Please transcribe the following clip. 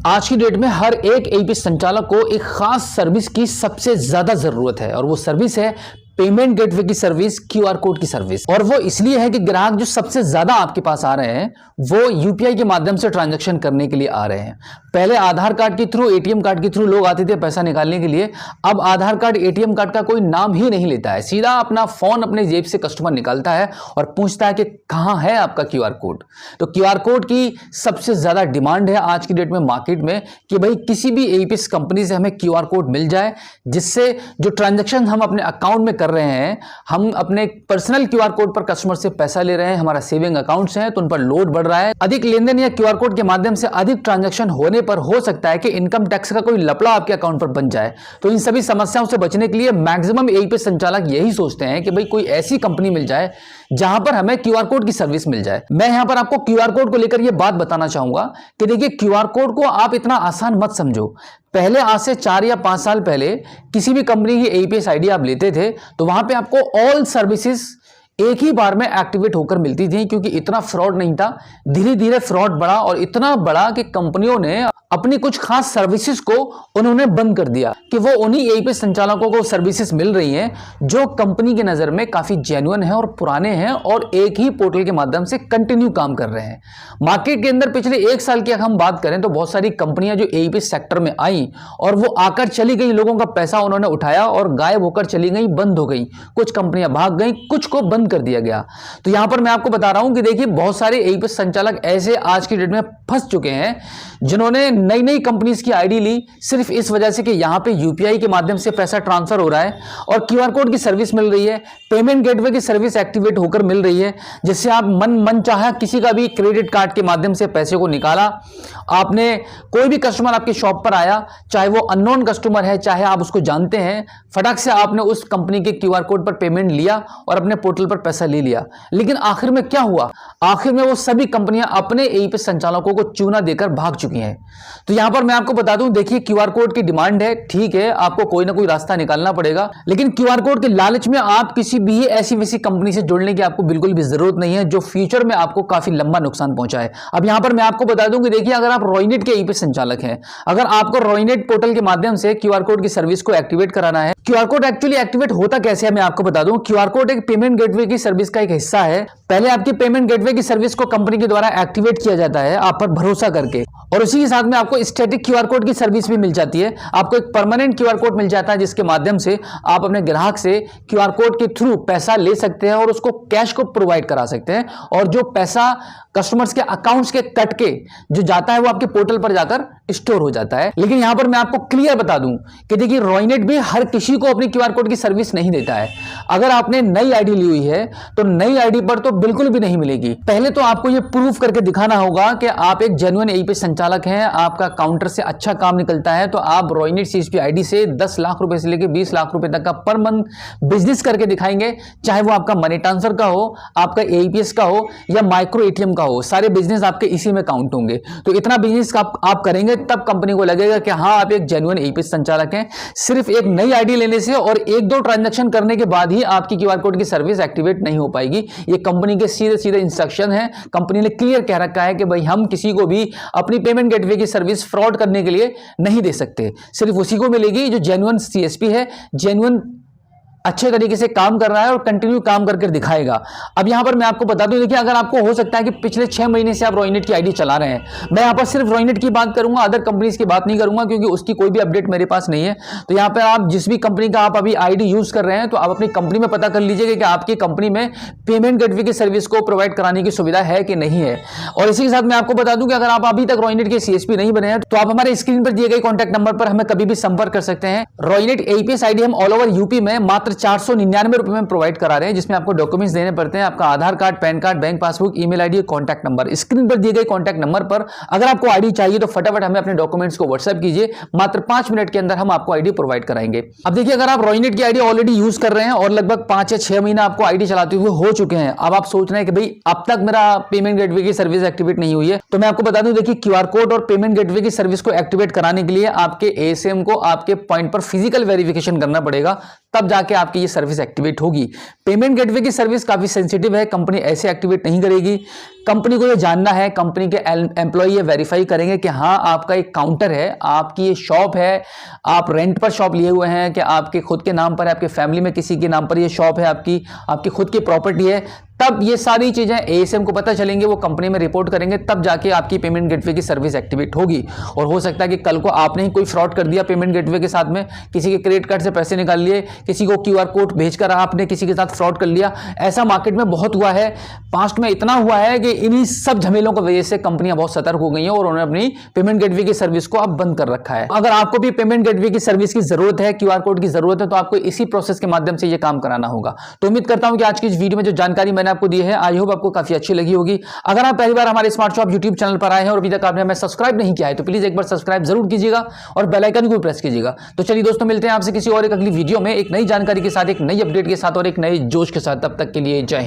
आज की डेट में हर एक एपी संचालक को एक खास सर्विस की सबसे ज्यादा जरूरत है और वो सर्विस है पेमेंट गेटवे की सर्विस, क्यूआर कोड की सर्विस। और वो इसलिए है कि ग्राहक जो सबसे ज्यादा आपके पास आ रहे हैं वो यूपीआई के माध्यम से ट्रांजैक्शन करने के लिए आ रहे हैं। पहले आधार कार्ड के थ्रू, एटीएम कार्ड के थ्रू लोग आते थे पैसा निकालने के लिए। अब आधार कार्ड, एटीएम कार्ड का कोई नाम ही नहीं लेता है, सीधा अपना फोन अपने जेब से कस्टमर निकालता है और पूछता है कि कहां है आपका क्यूआर कोड। तो क्यूआर कोड की सबसे ज्यादा डिमांड है आज की डेट में मार्केट में कि भाई किसी भी एपीएस कंपनी से हमें क्यूआर कोड मिल जाए, जिससे जो ट्रांजैक्शन हम अपने अकाउंट में कर रहे हैं, हम अपने पर्सनल क्यूआर कोड पर कस्टमर से पैसा ले रहे हैं, हमारा सेविंग अकाउंट्स हैं तो उन पर लोड बढ़ रहा है। अधिक लेनदेन या क्यूआर कोड के माध्यम से अधिक ट्रांजैक्शन होने पर हो सकता है कि इनकम टैक्स का कोई लफड़ा आपके अकाउंट पर बन जाए। तो इन सभी समस्याओं से बचने के लिए मैक्सिमम एपीएस संचालक यही सोचते हैं कि भाई कोई ऐसी कंपनी मिल जाए जहां पर हमें क्यूआर कोड की सर्विस मिल जाए। मैं यहां पर आपको क्यूआर कोड को लेकर यह बात बताना चाहूंगा कि देखिए, क्यूआर कोड को आप इतना आसान मत समझो। पहले आज से 4 या 5 साल पहले किसी भी कंपनी की एपीएस आईडी आप लेते थे तो वहां पे आपको ऑल सर्विसेज एक ही बार में एक्टिवेट होकर मिलती थी, क्योंकि इतना फ्रॉड नहीं था। धीरे धीरे फ्रॉड बढ़ा और इतना बढ़ा कि कंपनियों ने अपनी कुछ खास सर्विसेज को उन्होंने बंद कर दिया कि वो उन्हीं एपीएस संचालकों को सर्विसेज मिल रही हैं जो कंपनी की नजर में काफी जेन्युइन है और पुराने हैं और एक ही पोर्टल के माध्यम से कंटिन्यू काम कर रहे हैं। मार्केट के अंदर पिछले 1 साल की अगर हम बात करें तो बहुत सारी कंपनियां जो एपीएस सेक्टर में आई और वो आकर चली गई, लोगों का पैसा उन्होंने उठाया और गायब होकर चली गई, बंद हो गई। कुछ कंपनियां भाग गई, कुछ को बंद कर दिया गया। तो यहां पर मैं आपको बता रहा हूं कि देखिए, बहुत सारे एपीएस संचालक ऐसे आज की डेट में फंस चुके हैं जिन्होंने नई नई कंपनीज की आईडी ली सिर्फ इस वजह से कि यहां पे यूपीआई के माध्यम से पैसा ट्रांसफर हो रहा है और क्यूआर कोड की सर्विस मिल रही है, पेमेंट गेटवे की सर्विस एक्टिवेट होकर मिल रही है, जिससे आप मन चाहा किसी का भी क्रेडिट कार्ड के माध्यम से पैसे को निकाला। आपने कोई भी कस्टमर आपके शॉप पर आया, चाहे वो अननोन कस्टमर है चाहे आप उसको जानते हैं, फटाक से आपने उस कंपनी के क्यूआर कोड पर पेमेंट लिया और अपने पोर्टल पर पैसा ले लिया। लेकिन आखिर में क्या हुआ? आखिर में वो सभी कंपनियां अपने एपीएस संचालकों को चूना देकर भाग चुकी हैं। तो यहां पर मैं आपको बता दूं, देखिए, क्यूआर कोड की डिमांड है, ठीक है, आपको कोई ना कोई रास्ता निकालना पड़ेगा, लेकिन क्यूआर कोड के लालच में आप किसी भी ऐसी वैसी कंपनी से जुड़ने की आपको बिल्कुल भी जरूरत नहीं है जो फ्यूचर में आपको काफी लंबा नुकसान पहुंचाए। अब यहां पर मैं आपको बता दूं कि देखिए, अगर आप रॉयनेट के एपीएस संचालक हैं, अगर आपको रॉयनेट पोर्टल के माध्यम से क्यूआर कोड की सर्विस को एक्टिवेट कराना है। क्यूआर कोड एक्चुअली एक्टिवेट होता कैसे है मैं आपको बता दूं। क्यूआर कोड एक पेमेंट गेटवे की सर्विस का एक हिस्सा है। पहले आपकी पेमेंट गेटवे की सर्विस को कंपनी के द्वारा एक्टिवेट किया जाता है आप पर भरोसा करके, और उसी के साथ में आपको स्टैटिक क्यूआर कोड की सर्विस भी मिल जाती है। आपको एक परमानेंट क्यूआर कोड मिल जाता है जिसके माध्यम से आप अपने ग्राहक से क्यूआर कोड के थ्रू पैसा ले सकते हैं और उसको कैश को प्रोवाइड करा सकते हैं, और जो पैसा कस्टमर्स के अकाउंट्स के कट के जो जाता है वो आपके पोर्टल पर जाकर स्टोर हो जाता है। लेकिन यहां पर मैं आपको क्लियर बता दूं कि देखिए, रॉयनेट भी हर किसी को अपनी क्यूआर कोड की सर्विस नहीं देता है। अगर आपने नई आईडी ली हुई है तो नई आईडी पर तो बिल्कुल भी नहीं मिलेगी। पहले तो आपको यह प्रूफ करके दिखाना होगा कि आप एक जेन्युइन एपीएस संचालक हैं, आपका काउंटर से अच्छा काम निकलता है, तो आप रॉयनेट सीएसपी आईडी से 10 लाख रुपए से लेकर 20 लाख रुपए तक का पर मंथ बिजनेस करके दिखाएंगे, चाहे वो आपका मनी ट्रांसफर का हो, आपका एपीएस का हो या माइक्रो एटीएम का हो, सारे बिजनेस आपके इसी में काउंट होंगे। तो इतना बिजनेस आप करेंगे तब कंपनी को लगेगा कि हाँ, आप एक जेन्युइन एपीएस संचालक हैं। सिर्फ एक नई आईडी लेने से और 1-2 ट्रांजैक्शन करने के बाद ही आपकी क्यूआर कोड की सर्विस एक्टिवेट नहीं हो पाएगी। ये कंपनी के सीधे सीधे इंस्ट्रक्शन है। कंपनी ने क्लियर कह रखा है कि भाई हम किसी को भी अपनी पेमेंट गेटवे की सर्विस फ्रॉड करने के लिए नहीं दे सकते। सिर्फ उसी को मिलेगी जो जेन्युइन सीएसपी है, जेन्युइन अच्छे तरीके से काम कर रहा है और कंटिन्यू काम करके दिखाएगा। अब यहां पर मैं आपको बता दूं, देखिए, अगर आपको हो सकता है कि पिछले 6 महीने से आप रॉयनेट की आईडी चला रहे हैं, मैं यहां पर सिर्फ रॉयनेट की बात करूंगा, अदर कंपनीज की बात नहीं करूंगा क्योंकि उसकी कोई भी अपडेट मेरे पास नहीं है। तो यहां पर आप जिस भी कंपनी का आप अभी आईडी यूज कर रहे हैं तो आप अपनी कंपनी में पता कर लीजिएगा कि आपकी कंपनी में पेमेंट गेटवे की सर्विस को प्रोवाइड कराने की सुविधा है कि नहीं है। और इसी के साथ मैं आपको बता दूं कि अगर आप अभी तक रॉयनेट के सीएसपी नहीं बने हैं तो आप हमारे स्क्रीन पर दिए गए कॉन्टैक्ट नंबर पर हमें कभी भी संपर्क कर सकते हैं। रॉयनेट एपीएस आईडी हम ऑल ओवर यूपी में मात्र 499 रुपए में प्रोवाइड करा रहे हैं, जिसमें आपको डॉक्यूमेंट्स देने पड़ते हैं, आपका Aadhaar card, PAN card, bank passbook, email ID, contact number. Screen पर दिए गए कॉन्टैक्ट नंबर पर अगर आपको आईडी चाहिए तो फटाफट हमें अपने डॉक्यूमेंट्स को व्हाट्सएप कीजिए, मात्र 5 मिनट के अंदर हम आपको आईडी प्रोवाइड कराएंगे। अब देखिए, अगर आप रॉयनेट की आईडी ऑलरेडी यूज कर रहे हैं और लगभग 5 या 6 महीना आपको आईडी चलाते हुए हो चुके हैं, अब आप सोच रहे हैं कि भाई अब तक मेरा पेमेंट गेटवे की सर्विस एक्टिवेट नहीं हुई है, तो मैं आपको बता दूं, देखिए, क्यूआर कोड और पेमेंट गेटवे की सर्विस को एक्टिवेट कराने के लिए आपके एएसएम को आपके पॉइंट पर फिजिकल वेरिफिकेशन करना पड़ेगा, तब जाके आपकी ये सर्विस एक्टिवेट होगी। पेमेंट गेटवे की सर्विस काफी सेंसिटिव है, कंपनी ऐसे एक्टिवेट नहीं करेगी। कंपनी को ये जानना है, कंपनी के एम्प्लॉय ये वेरीफाई करेंगे कि हाँ आपका एक काउंटर है, आपकी ये शॉप है, आप रेंट पर शॉप लिए हुए हैं, कि आपके खुद के नाम पर है, आपके फैमिली में किसी के नाम पर ये शॉप है, आपकी खुद की प्रॉपर्टी है। तब ये सारी चीजें एएसएम को पता चलेंगे, वो कंपनी में रिपोर्ट करेंगे, तब जाके आपकी पेमेंट गेटवे की सर्विस एक्टिवेट होगी। और हो सकता है कि कल को आपने ही कोई फ्रॉड कर दिया पेमेंट गेटवे के साथ में, किसी के क्रेडिट कार्ड से पैसे निकाल लिए, किसी को क्यूआर कोड भेजकर आपने किसी के साथ फ्रॉड कर लिया। ऐसा मार्केट में बहुत हुआ है, पास्ट में इतना हुआ है कि इन्हीं सब झमेलों की वजह से कंपनियां बहुत सतर्क हो गई हैं और उन्होंने अपनी पेमेंट गेटवे की सर्विस को अब बंद कर रखा है। अगर आपको भी पेमेंट गेटवे की सर्विस की जरूरत है, क्यूआर कोड की जरूरत है, तो आपको इसी प्रोसेस के माध्यम से यह काम कराना होगा। तो उम्मीद करता हूं कि आज की इस वीडियो में जो जानकारी मैंने आपको दी है, आई होप आपको काफी अच्छी लगी होगी। अगर आप पहली बार हमारे स्मार्ट शॉप यूट्यूब चैनल पर आए हैं और अभी तक आपने हमें सब्सक्राइब नहीं किया है, तो प्लीज एक बार सब्सक्राइब जरूर कीजिएगा और बेल आइकन को प्रेस कीजिएगा। तो चलिए दोस्तों, मिलते हैं आपसे किसी और एक अगली वीडियो में एक नई जानकारी के साथ, एक नई अपडेट के साथ और एक नए जोश के साथ। तब तक के लिए जय हिंद।